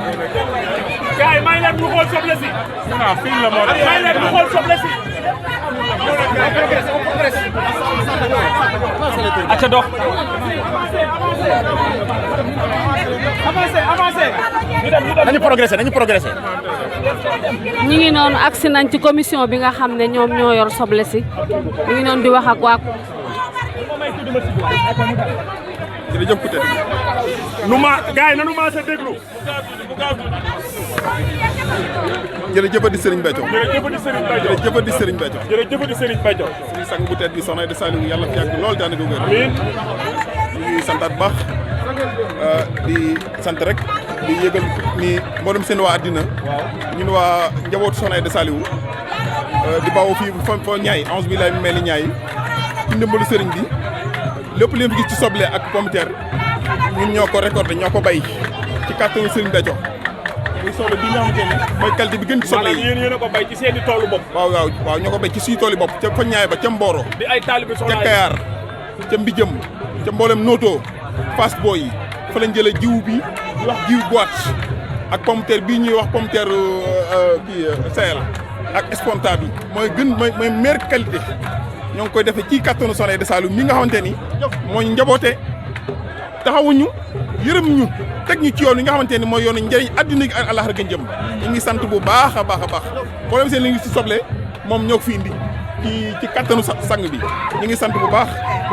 Guy, may leen ñu xool soble si. Non, fii la moo may leen ñu xool soble si. Aca dox. Avancez. Nañu progresser. ñi ngi noonu agsi nañ ci commission bi nga xam ne ñoom ñoo yor soble si ñi ngi noonu di wax ak waa jërëjëf ku tedd nu ma gaay nanu ma sa déglu jërëjëfati Serigne Béthio jërëjëfati Serigne Béthio suñu sang bu tedd bi Soxna Aïda Saliou yàlla fi yàgg lool daanaka wér amiin ñu ngi santaat baax di sant rek di yëgal ni mboolem seen waa àddina ñun waa njabootu Soxna Aïda Saliou di bawoo fii fo ñaay onze bi lay mel ni ñaay ci ndimbalu Serigne bi lépp leen fi gis ci soble ak pomme de terre ñun ñoo ko récolté ñoo ko bay ci kàttanu Serigne Béthio muy soble bi nga xamante ne mooy qualité bi gën ci soble yi yéen a ko bay ci seeni toolu bopp waaw ñoo ko bay ci suñu tool yi bopp ca fa ñaay ba ca Mboro di ay taalibe ca Kayar ca Mbijëm ca mboolem Noto Fass Boy yi fa lañ jëlee jiw bi ñu wax jiw boîte ak pomme de terre bii ñuy wax pomme de terre kii Sahel ak Esponta bi mooy meilleure qualité ñoo ngi koy defee ci kattanu Soxna Aïda Saliou mi nga xamante ni moo ñu njaboote taxawuñu yërëm ñu teg ñu ci yoon yi nga xamante ni mooy yoonu njëriñ adduna gi ak àllaxira gën jëm ñu ngi sant bu baax a baax problème seen li ngi ci soble moom ñoo ko fi indi ci kattanu sang bi ñu ngi sant bu baax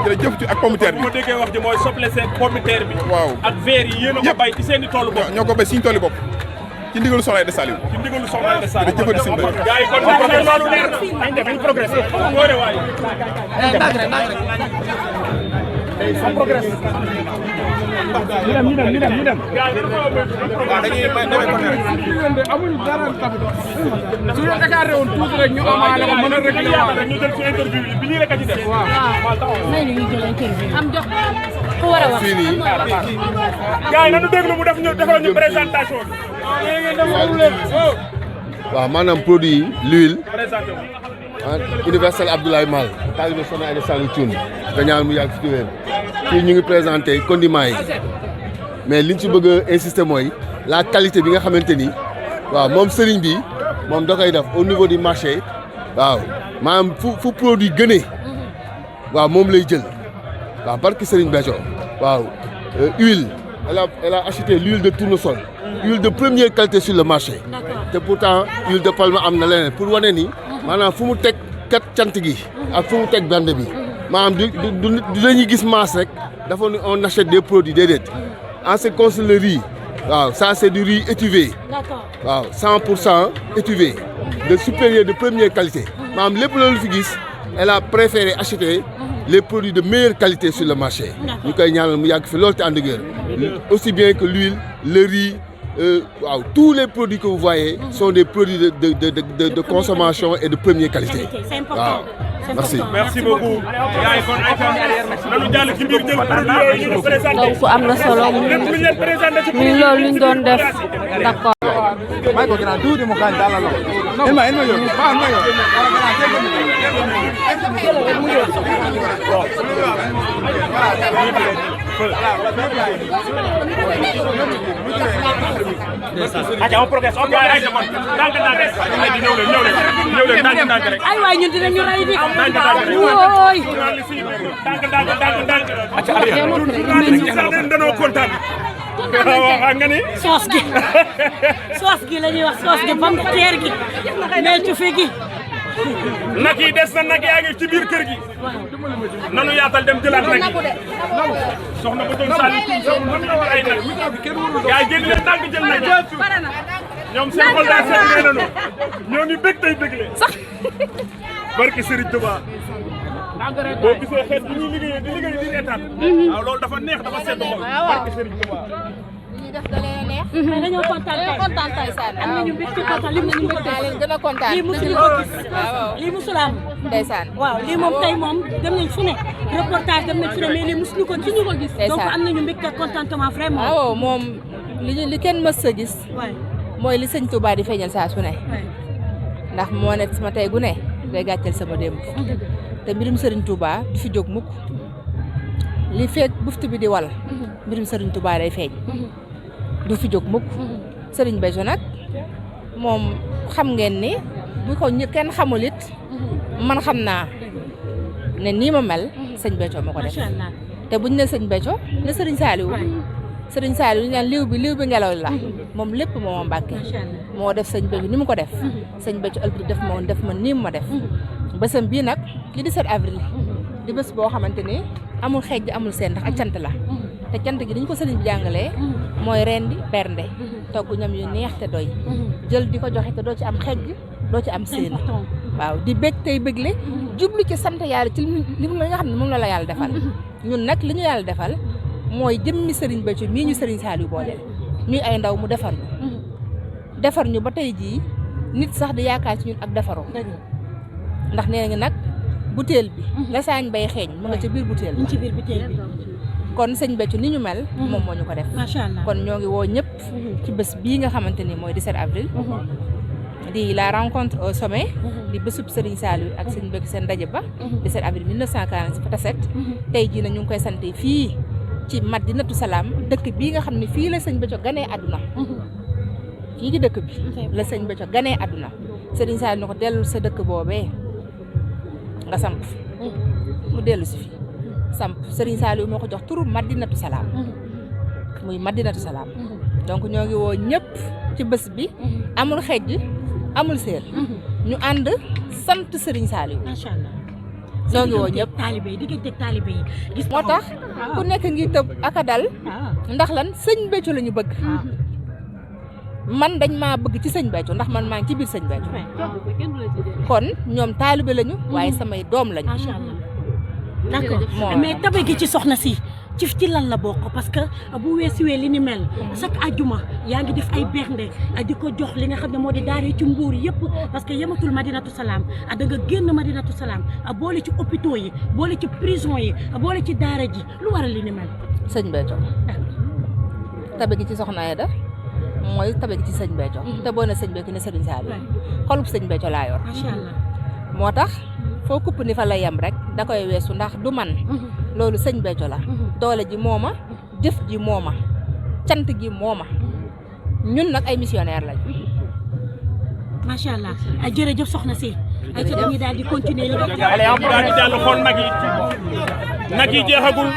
jërëjëf ci ak pomme de terre bi. bu ma déggee wax ji mooy soble seen pomme de terre bi. waaw ak verre yi yéen a ko bay ci seen i toolu bopp. ñoo ko bay suñu tool yi bopp ci ndigalu Soxna Aïda Saliou. ci ndigalu Soxna Aïda Saliou. jërëjëf Sëñ Béthio. gars yi kon loolu leer na nañ def nañ progressé. ngoore waay. on progresse. ñu dem. waaw dañuy amuñu dara tamit suñu écarté woon tuuti rek ñu amaale ko mën a réglé waale ñu jël ci interview bi ñuy rek a ci def. waaw may ñu jël interview am jox ku war a wax fii nii gars yi nañu déglu mu defal ñu présentation bi. waaw maanaam produit yi l'huile présenté universel Abdoulaye Mal taalibe Soxna Aïda Saliou Thioune nga ñaan mu yàgg fi ci wér fii ñu ngi présenté condiments yi mais liñ ci bëgg a insister mooy la qualité bi nga xamante ni waaw moom sëriñ bi moom da koy def au niveau du marché waaw maanaam fu produit gënee waaw moom lay jël waaw barki sëriñ Béthio waaw huile elle a acheté l'huile de tournesol huile de première qualité sur le marché te pourtant huile de palme am na leneen pour wane ni maanaam fu mu teg kat cant gi ak fu mu teg bande bi maanaam du dañuy gis masse rek dafa ni on achète des produits déedéet en ce qui concerne le riz waaw ça c'est du riz étuvé waaw 100% étuvé de supérieur de première qualité maanaam lépp loolu fi gis elle a préféré acheter les produits de meilleure qualité sur le marché ñu koy ñaanal mu yàgg fi loolu te ànd ak aussi bien que l'huile le riz waaw tous les produits que vous voyez sont des produits de consommation et de première qualité waaw merci. merci beaucoup. gars yi kon nañu jàll ci biir jël produit yooyu ñu présenté. donc am na solo lépp lu ñu leen présenté ci muy loolu li ñu doon def d'accord. may ko grand tuuti mu kan dalal la ilma yo ba ma yo aja on progresse on progresse ay demoon ndànk ay di ñëw leen ndànk rek ay waay ñun dinañu rey di wooy ndànk aca arrière danoo kontaan waaw nga ni soos gi la ñuy wax soos gi bam teer gi mais cu fi gi nag yi des na nag yaa ngi ci biir kër gi nanu yaatal dem jëlaat nag yi soxna ba doon sali ay nag yaa génn leen ndànk jël nag ñoom seen xol daa seet nee nanu ñoo ngi bég tey bégle barke Serigne Touba boo gisee xeet bi ñuy liggéeyee di liggéey di état waaw loolu dafa neex dafa sedd xol barke Serigne Touba def da leen neex mais dañoo kontaan tey am nañu mbégte kontaan li musuñu ko daa leen gën a kontaan lii musuñu ko gis lii musul am ndeysaan waaw lii moom tey moom dem nañ fu ne reportage dem nañ fu ne mais lii musuñu ko gis donc am nañu mbégte contentement vraiment waaw moom li kenn mës a gis mooy li sëñ Touba di feeñal saa su ne ndax moo ne sama tey gu ne day gàcceel sama démb te mbirum Serigne Touba du fi jóg mukk li feet buftu bi di wal mbirum Serigne Touba day feeñ du fi jóg mukk Serigne Béthio nag moom xam ngeen ni bu ko kenn xamul it man xam naa ne nii ma mel sëñ Béthio ma ko def te buñ ne sëñ Béthio ne Serigne Saliou ñu naan liw bi ngelaw la moom lépp moo Mbàkke moo def sëñ Béthio ni mu ko def sëñ Béthio ëlbati def ma nii mu ma def bésam bii nag li 17 avril di bés boo xamante ni amul xeej amul seen ndax ak cant la te cant gi dañ ko sëriñ bi jàngalee mooy rendi bernde togg ñam yu neex te doy jël di ko joxe te doo ci am xeej doo ci am seen waaw di bég tey bégle jublu ci sant yàlla ci li nga xam ne moom la yàlla defal ñun nag li ñu yàlla defal mooy jëmmi sëriñ Béthio mii ñu sëriñ Saliou booleel ñuy ay ndaw mu defar ñu ba tey jii nit sax di yaakaar ci ñun ak defaroo ndax nee nga nag butéel bi la saañ bay xeeñ mu nga ca biir butéel bi kon sëñ Béthio ni ñu mel moom moo ñu ko def kon ñoo ngi woo ñëpp ci bés bii nga xamante ni mooy 17 avril di la rencontre au sommet di bésub Serigne Saliou ak sëñ Béthio seen ndaje ba 17 avril 1946 fa taset tey jii na ñu ngi koy sant fii ci Madinatu Salaam dëkk bii nga xam ne fii la sëñ Béthio ganee àdduna fii ci dëkk bi la sëñ Béthio ganee àdduna Serigne Saliou na ko dellu sa dëkk boobee nga samp mu dellu si fi samp Serigne Saliou moo ko jox turu Madinatu Salaam muy Madinatu Salaam donc ñoo ngi woo ñëpp ci bés bi amul xejj amul séer ñu ànd sant Serigne Saliou macha allah ñoo ngi woo ñëpp taalibe yi diggante taalibe yi gis moo tax ku nekk ngi tëb ak a dal ndax lan sëñ Béthio la ñu bëgg man dañ maa bëgg ci sëñ Béthio ndax man maa ngi ci biir sëñ Béthio kon ñoom taalibe lañu waaye samay doom lañu. macha allah d'accord mais tabe gi ci soxna si ci lan la bokk parce que bu weesuwee li ni mel chaque ajuma yaa ngi def ay bernde di ko jox li nga xam ne moo di daara ci mbuur yëpp parce que yematul Madinatu Salaam da nga génn Madinatu Salaam boole ci hôpitaux yi boole ci prison yi boole ci daara ji lu waral li ni mel. sëñ Béthio tabe gi ci soxna Aida mooy tabe gi ci sëñ Béthio te boo ne sëñ Béthio ne Serigne Saliou xolub sëñ Béthio laa yor. macha allah moo tax foo kupp ni fa la yem rek da koy weesu ndax du man loolu sëñ Béthio la doole ji mooma jëf ji mooma cant gi mooma ñun nag ay missionnaire lañ. macha allah jërëjëf soxna si. ay ci dañuy daal di continuer li nga allez on peut daal di jàll xool nag yi jeexagul